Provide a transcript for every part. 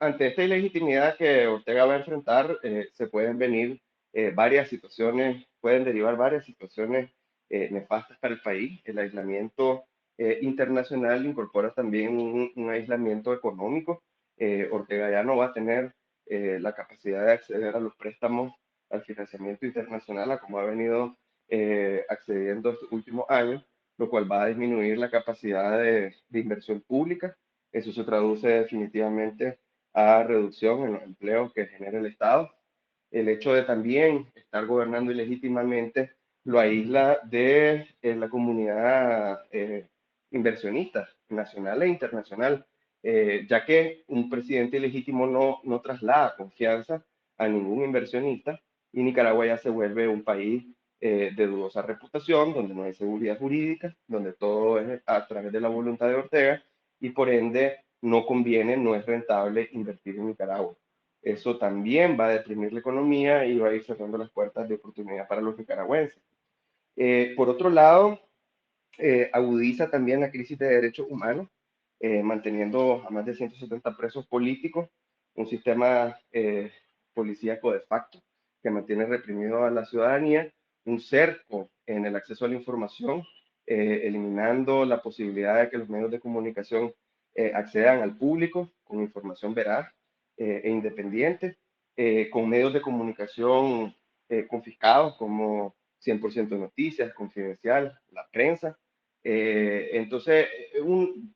ante esta ilegitimidad que Ortega va a enfrentar, se pueden venir varias situaciones, pueden derivar varias situaciones nefastas para el país. El aislamiento internacional incorpora también un aislamiento económico. Ortega ya no va a tener la capacidad de acceder a los préstamos, al financiamiento internacional, a como ha venido accediendo estos últimos años, lo cual va a disminuir la capacidad de inversión pública. Eso se traduce definitivamente a reducción en los empleos que genera el Estado. El hecho de también estar gobernando ilegítimamente lo aísla de la comunidad inversionista nacional e internacional, ya que un presidente ilegítimo no traslada confianza a ningún inversionista y Nicaragua ya se vuelve un país de dudosa reputación, donde no hay seguridad jurídica, donde todo es a través de la voluntad de Ortega y por ende no conviene, no es rentable invertir en Nicaragua. Eso también va a deprimir la economía y va a ir cerrando las puertas de oportunidad para los nicaragüenses. Por otro lado, agudiza también la crisis de derechos humanos, manteniendo a más de 170 presos políticos, un sistema policíaco de facto que mantiene reprimido a la ciudadanía, un cerco en el acceso a la información, eliminando la posibilidad de que los medios de comunicación accedan al público con información veraz e independiente, con medios de comunicación confiscados como 100% Noticias, Confidencial, la prensa. Entonces,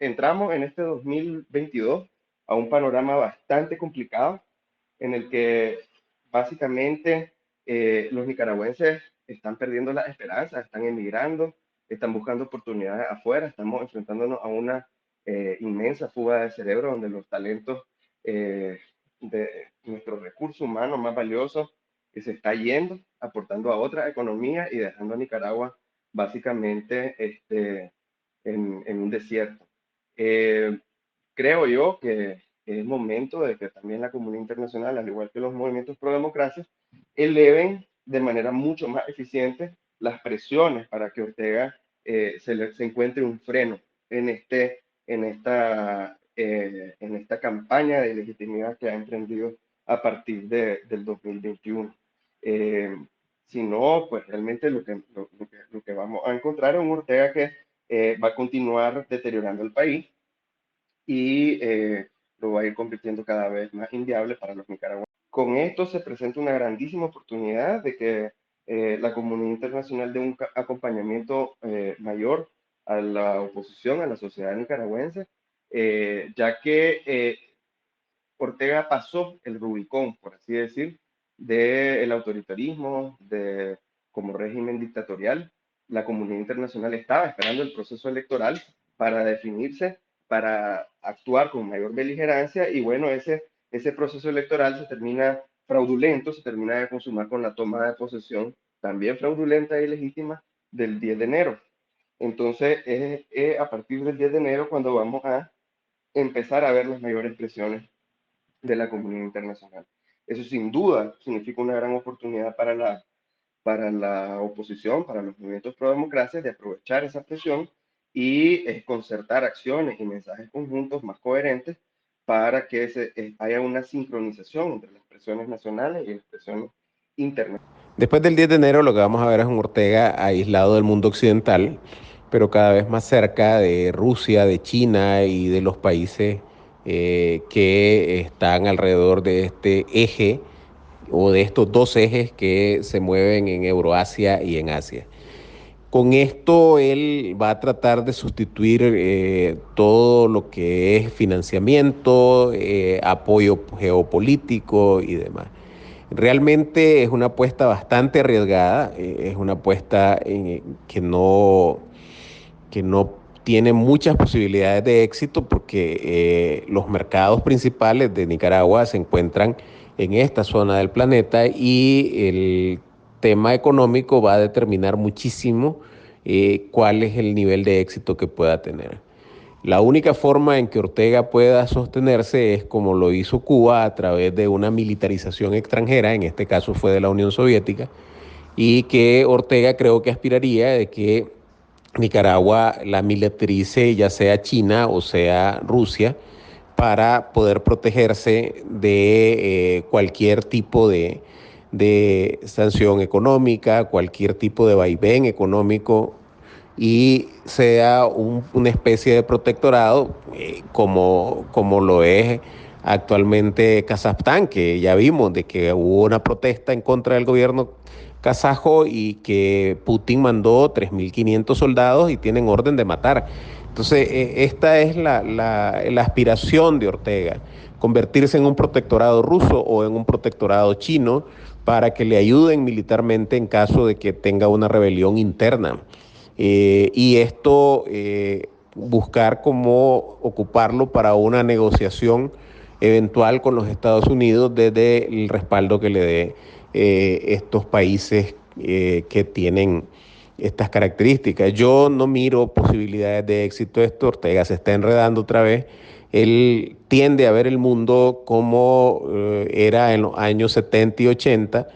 entramos en este 2022 a un panorama bastante complicado en el que básicamente los nicaragüenses están perdiendo la esperanza, están emigrando, están buscando oportunidades afuera, estamos enfrentándonos a una inmensa fuga de cerebro donde los talentos de nuestro recurso humano más valioso se está yendo, aportando a otra economía y dejando a Nicaragua básicamente en un desierto. Eh, Creo yo que es momento de que también la comunidad internacional, al igual que los movimientos pro democracia, eleven de manera mucho más eficiente las presiones para que Ortega se encuentre un freno en, en esta campaña de legitimidad que ha emprendido a partir del 2021. Eh, si no, pues realmente lo que vamos a encontrar es un Ortega que va a continuar deteriorando el país y lo va a ir convirtiendo cada vez más inviable para los nicaragüenses. Con esto se presenta una grandísima oportunidad de que la comunidad internacional dé un acompañamiento mayor a la oposición, a la sociedad nicaragüense, ya que Ortega pasó el Rubicón, por así decir, del autoritarismo, como régimen dictatorial. La comunidad internacional estaba esperando el proceso electoral para definirse, para actuar con mayor beligerancia y bueno, ese proceso electoral se termina fraudulento, se termina de consumar con la toma de posesión también fraudulenta y legítima del 10 de enero. Entonces es a partir del 10 de enero cuando vamos a empezar a ver las mayores presiones de la comunidad internacional. Eso sin duda significa una gran oportunidad para la oposición, para los movimientos pro democracia, de aprovechar esa presión y concertar acciones y mensajes conjuntos más coherentes para que haya una sincronización entre las presiones nacionales y las presiones internacionales. Después del 10 de enero lo que vamos a ver es un Ortega aislado del mundo occidental, pero cada vez más cerca de Rusia, de China y de los países que están alrededor de este eje o de estos dos ejes que se mueven en Euroasia y en Asia. Con esto él va a tratar de sustituir todo lo que es financiamiento, apoyo geopolítico y demás. Realmente es una apuesta bastante arriesgada, es una apuesta que no tiene muchas posibilidades de éxito porque los mercados principales de Nicaragua se encuentran en esta zona del planeta y el tema económico va a determinar muchísimo cuál es el nivel de éxito que pueda tener. La única forma en que Ortega pueda sostenerse es como lo hizo Cuba a través de una militarización extranjera, en este caso fue de la Unión Soviética, y que Ortega creo que aspiraría de que Nicaragua la militarice ya sea China o sea Rusia, para poder protegerse de cualquier tipo de sanción económica, cualquier tipo de vaivén económico, y sea una especie de protectorado como lo es actualmente Kazajstán, que ya vimos de que hubo una protesta en contra del gobierno kazajo y que Putin mandó 3.500 soldados y tienen orden de matar. Entonces, esta es la aspiración de Ortega, convertirse en un protectorado ruso o en un protectorado chino para que le ayuden militarmente en caso de que tenga una rebelión interna. Y esto buscar cómo ocuparlo para una negociación eventual con los Estados Unidos desde el respaldo que le dé estos países que tienen estas características. Yo no miro posibilidades de éxito de esto. Ortega se está enredando otra vez. Él tiende a ver el mundo como era en los años 70 y 80.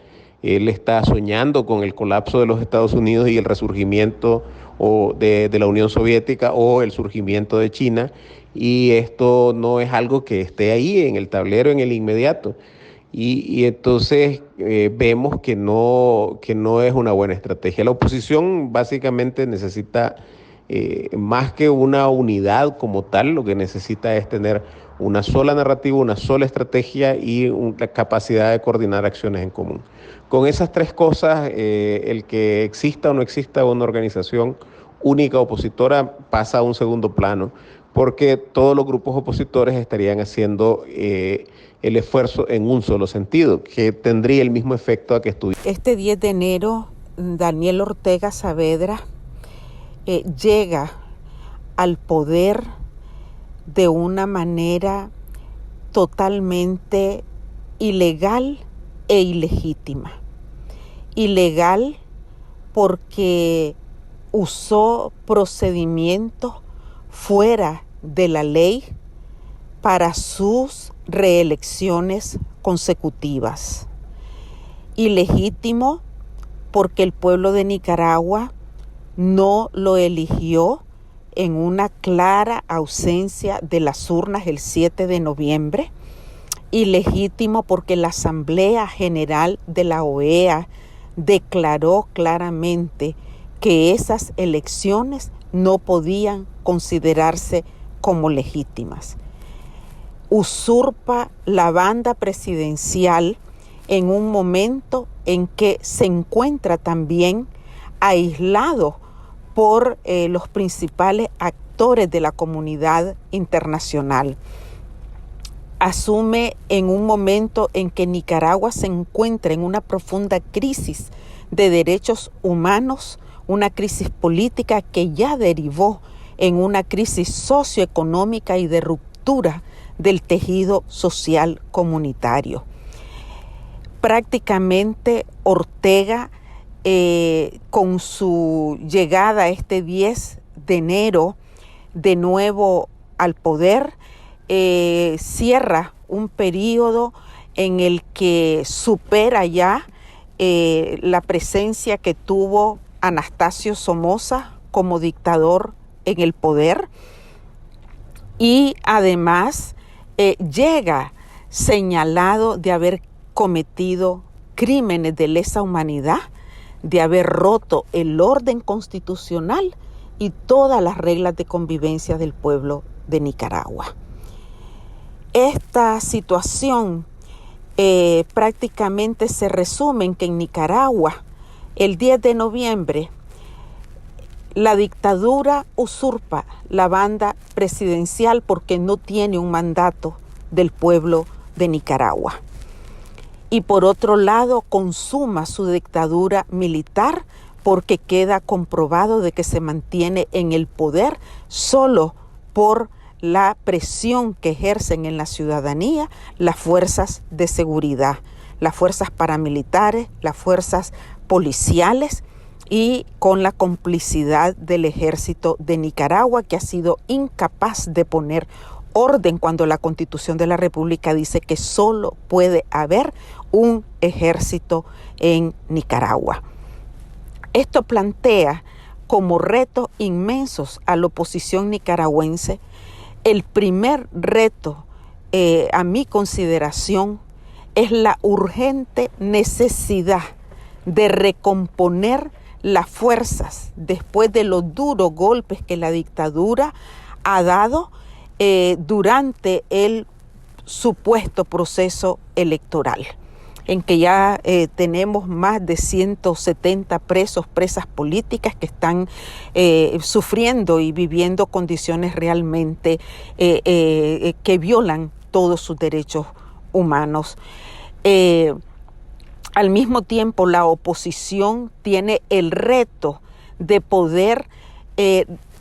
Él está soñando con el colapso de los Estados Unidos y el resurgimiento de la Unión Soviética o el surgimiento de China, y esto no es algo que esté ahí en el tablero en el inmediato. Y entonces vemos que no es una buena estrategia. La oposición básicamente necesita más que una unidad como tal, lo que necesita es tener una sola narrativa, una sola estrategia y la capacidad de coordinar acciones en común. Con esas tres cosas, el que exista o no exista una organización única opositora pasa a un segundo plano, porque todos los grupos opositores estarían haciendo el esfuerzo en un solo sentido, que tendría el mismo efecto a que estuviera. Este 10 de enero, Daniel Ortega Saavedra llega al poder de una manera totalmente ilegal e ilegítima. Ilegal porque usó procedimientos fuera de la ley para sus reelecciones consecutivas. Ilegítimo porque el pueblo de Nicaragua no lo eligió en una clara ausencia de las urnas el 7 de noviembre. Ilegítimo porque la Asamblea General de la OEA declaró claramente que esas elecciones no podían considerarse como legítimas. Usurpa la banda presidencial en un momento en que se encuentra también aislado por los principales actores de la comunidad internacional. Asume en un momento en que Nicaragua se encuentra en una profunda crisis de derechos humanos, una crisis política que ya derivó en una crisis socioeconómica y de ruptura del tejido social comunitario. Prácticamente Ortega, con su llegada este 10 de enero de nuevo al poder, cierra un periodo en el que supera ya la presencia que tuvo Anastasio Somoza como dictador en el poder, y además llega señalado de haber cometido crímenes de lesa humanidad, de haber roto el orden constitucional y todas las reglas de convivencia del pueblo de Nicaragua. Esta situación prácticamente se resume en que en Nicaragua, el 10 de noviembre, la dictadura usurpa la banda presidencial porque no tiene un mandato del pueblo de Nicaragua. Y por otro lado, consuma su dictadura militar porque queda comprobado de que se mantiene en el poder solo por la presión que ejercen en la ciudadanía las fuerzas de seguridad, las fuerzas paramilitares, las fuerzas policiales, y con la complicidad del ejército de Nicaragua, que ha sido incapaz de poner orden cuando la Constitución de la República dice que solo puede haber un ejército en Nicaragua. Esto plantea como retos inmensos a la oposición nicaragüense. El primer reto a mi consideración, es la urgente necesidad de recomponer las fuerzas después de los duros golpes que la dictadura ha dado durante el supuesto proceso electoral, en que ya tenemos más de 170 presas políticas que están sufriendo y viviendo condiciones realmente que violan todos sus derechos humanos. Al mismo tiempo, la oposición tiene el reto de poder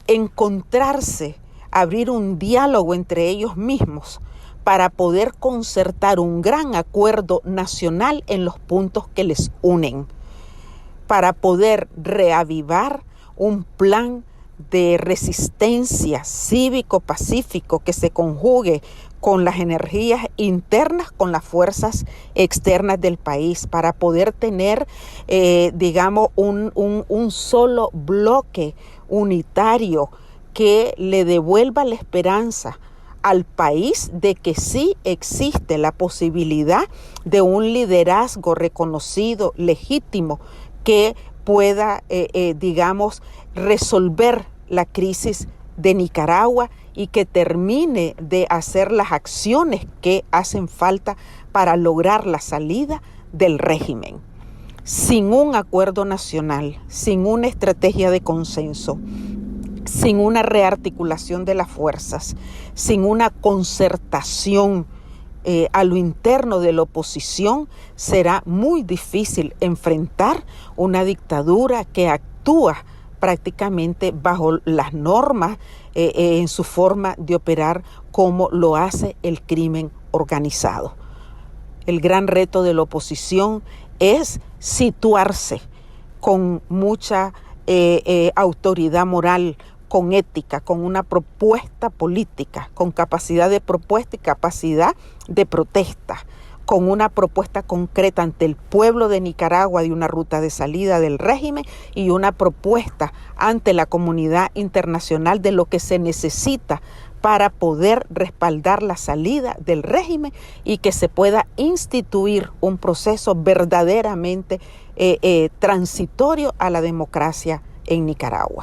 encontrarse, abrir un diálogo entre ellos mismos para poder concertar un gran acuerdo nacional en los puntos que les unen, para poder reavivar un plan de resistencia cívico-pacífico que se conjugue con las energías internas, con las fuerzas externas del país, para poder tener, un solo bloque unitario que le devuelva la esperanza al país de que sí existe la posibilidad de un liderazgo reconocido, legítimo, que pueda, resolver la crisis de Nicaragua y que termine de hacer las acciones que hacen falta para lograr la salida del régimen. Sin un acuerdo nacional, sin una estrategia de consenso, sin una rearticulación de las fuerzas, sin una concertación a lo interno de la oposición, será muy difícil enfrentar una dictadura que actúa prácticamente bajo las normas en su forma de operar como lo hace el crimen organizado. El gran reto de la oposición es situarse con mucha autoridad moral, con ética, con una propuesta política, con capacidad de propuesta y capacidad de protesta, con una propuesta concreta ante el pueblo de Nicaragua de una ruta de salida del régimen y una propuesta ante la comunidad internacional de lo que se necesita para poder respaldar la salida del régimen y que se pueda instituir un proceso verdaderamente transitorio a la democracia en Nicaragua.